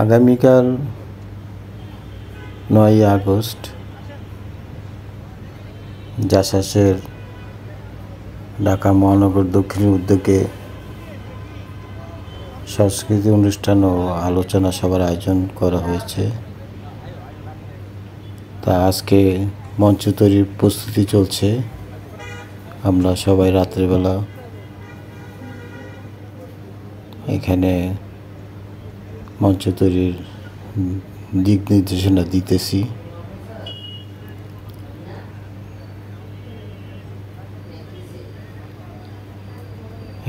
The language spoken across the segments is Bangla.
আগামীকাল 9ই আগস্ট জাসাসের ঢাকা মহানগর দক্ষিণের উদ্যোগে সাংস্কৃতিক অনুষ্ঠান ও আলোচনা সভার আয়োজন করা হয়েছে। তা আজকে মঞ্চ তৈরির প্রস্তুতি চলছে। আমরা সবাই রাত্রেবেলা এখানে মঞ্চ তৈরির দিক নির্দেশনা দিতেছি।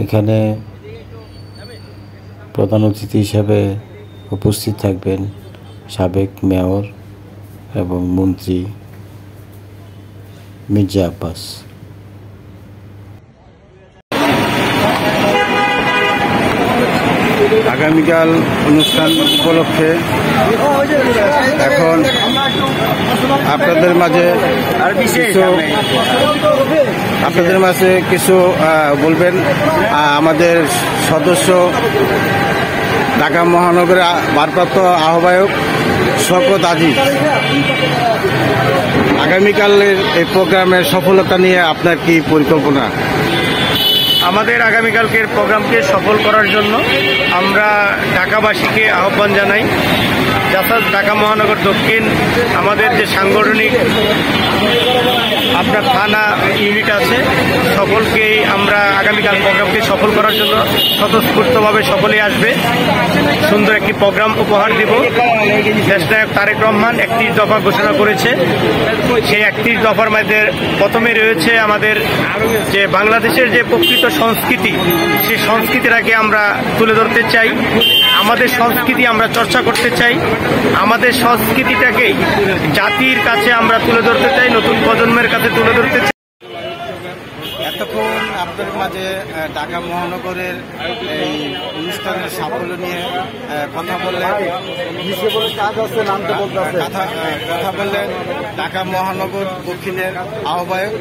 এখানে প্রধান অতিথি হিসাবে উপস্থিত থাকবেন সাবেক মেয়র এবং মন্ত্রী মির্জা আব্বাস। আগামীকাল অনুষ্ঠান উপলক্ষে এখন আপনাদের মাঝে কিছু বলবেন আমাদের সদস্য ঢাকা মহানগরের ভারপ্রাপ্ত আহ্বায়ক শওকত আজিজ। আগামীকালের এই প্রোগ্রামের সফলতা নিয়ে আপনার কি পরিকল্পনা? আমাদের আগামীকালকের প্রোগ্রামকে সফল করার জন্য আমরা ঢাকাবাসীকে আহ্বান জানাই। জাসাস ঢাকা মহানগর দক্ষিণ আমাদের যে সাংগঠনিক আপনার থানা ইউনিট আছে, সকলকেই আমরা আগামীকাল প্রোগ্রামকে সফল করার জন্য স্বতঃস্ফূর্তভাবে সকলেই আসবে। সুন্দর একটি প্রোগ্রাম উপহার দিব। দেশনায়ক তারেক রহমান 31 দফা ঘোষণা করেছে। সেই 31 দফার মধ্যে প্রথমে রয়েছে আমাদের যে বাংলাদেশের যে প্রকৃত সংস্কৃতি, সেই সংস্কৃতিটাকে আমরা তুলে ধরতে চাই। আমাদের সংস্কৃতি আমরা চর্চা করতে চাই। আমাদের সংস্কৃতিটাকে জাতির কাছে আমরা তুলে ধরতে চাই, নতুন প্রজন্মের কাছে তুলে ধরতে চাই। এতক্ষণ আপনাদের মাঝে ঢাকা মহানগরের এই অনুষ্ঠানের সাফল্য নিয়ে কথা বললেন ঢাকা মহানগর দক্ষিণের আহ্বায়ক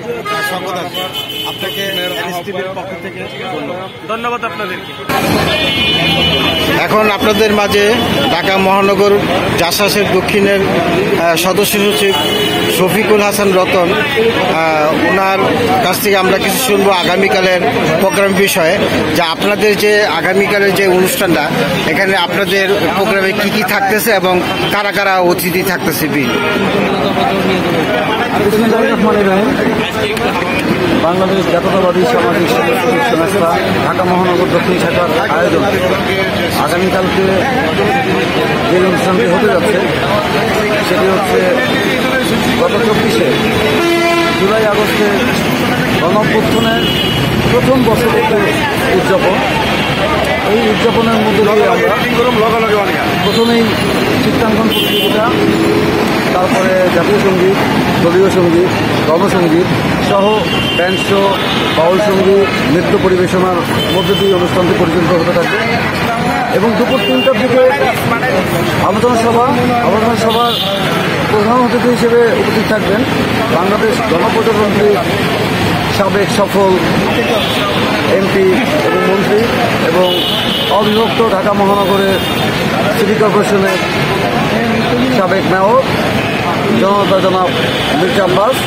শওকত আজিজ। আপনাকে এনএসটিভির পক্ষ থেকে ধন্যবাদ আপনাদেরকে। এখন আপনাদের মাঝে ঢাকা মহানগর জাসাসের দক্ষিণের সদস্য সচিব শফিকুল হাসান রতন, ওনার কাছ থেকে আমরা কিছু শুনবো আগামীকালের প্রোগ্রাম বিষয়ে। যা আপনাদের যে আগামীকালের যে অনুষ্ঠানটা, এখানে আপনাদের প্রোগ্রামে কি কি থাকতেছে এবং কারা কারা অতিথি থাকতেছে? বাংলাদেশ জাতীয়তাবাদী সামাজিক সংস্থা ঢাকা মহানগর দক্ষিণ শাখার আয়োজন আগামীকালকে যে অনুষ্ঠানটি হতে যাচ্ছে সেটি হচ্ছে গত 24শে জুলাই আগস্টে গণঅভ্যুত্থানের প্রথম বছরের উদযাপন। এই উদযাপনের মধ্যে দিয়ে আমরা প্রথমেই চিত্রাঙ্কন প্রতিযোগিতা, তারপরে জাতীয় সঙ্গীত, দলীয় সঙ্গীত, গণসঙ্গীত সহ ড্যান্স শো, বাউল সঙ্গীত, নৃত্য পরিবেশনার মধ্যে দিয়ে অনুষ্ঠানটি পরিচালিত হতে থাকবে। এবং দুপুর 3টার দিকে আলোচনা সভার প্রধান অতিথি হিসেবে উপস্থিত থাকবেন বাংলাদেশ গণপ্রজাতন্ত্রী সাবেক সফল এমপি এবং মন্ত্রী এবং অবিভক্ত ঢাকা মহানগরের সিটি কর্পোরেশনের সাবেক মেয়র জনতা জনাব মির্জা আব্বাস।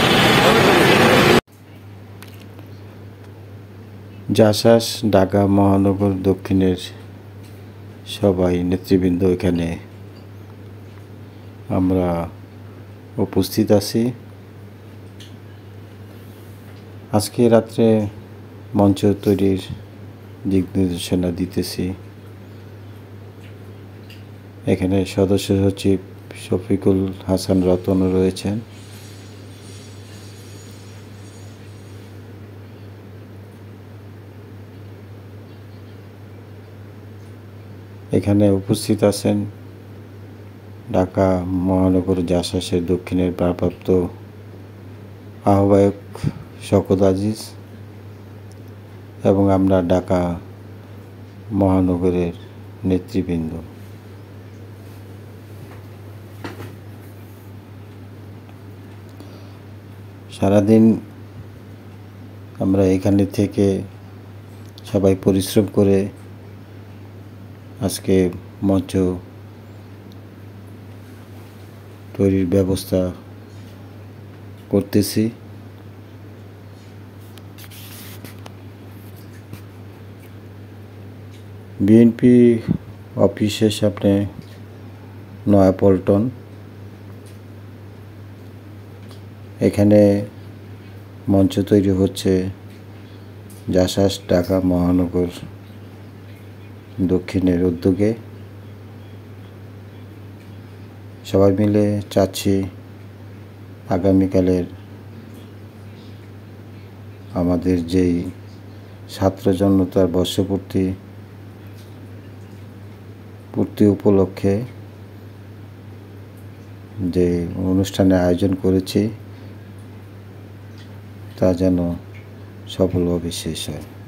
জাসাস ঢাকা মহানগর দক্ষিণের সবাই নেতৃবৃন্দ এখানে আমরা উপস্থিত আছি। আজকে রাত্রে মঞ্চ তৈরির দিক নির্দেশনা দিতেছি। এখানে সদস্য সচিব শফিকুল হাসান রতন রয়েছেন। এখানে উপস্থিত আছেন ঢাকা মহানগর জাসাসের দক্ষিণের ভারপ্রাপ্ত আহ্বায়ক শওকত আজিজ এবং আমরা ঢাকা মহানগরের নেতৃবৃন্দ। সারাদিন আমরা এখানে থেকে সবাই পরিশ্রম করে আজকে মঞ্চ তৈরির ব্যবস্থা করতেছি। বিএনপি অফিসের সামনে নয়াপল্টন, এখানে মঞ্চ তৈরি হচ্ছে জাসাস ঢাকা মহানগর দক্ষিণের উদ্যোগে। সবাই মিলে চাচ্ছি আগামীকালের আমাদের যেই ছাত্র জনতার বর্ষপূর্তি উপলক্ষে যে অনুষ্ঠানের আয়োজন করেছি তা যেন সফলভাবে শেষ হয়।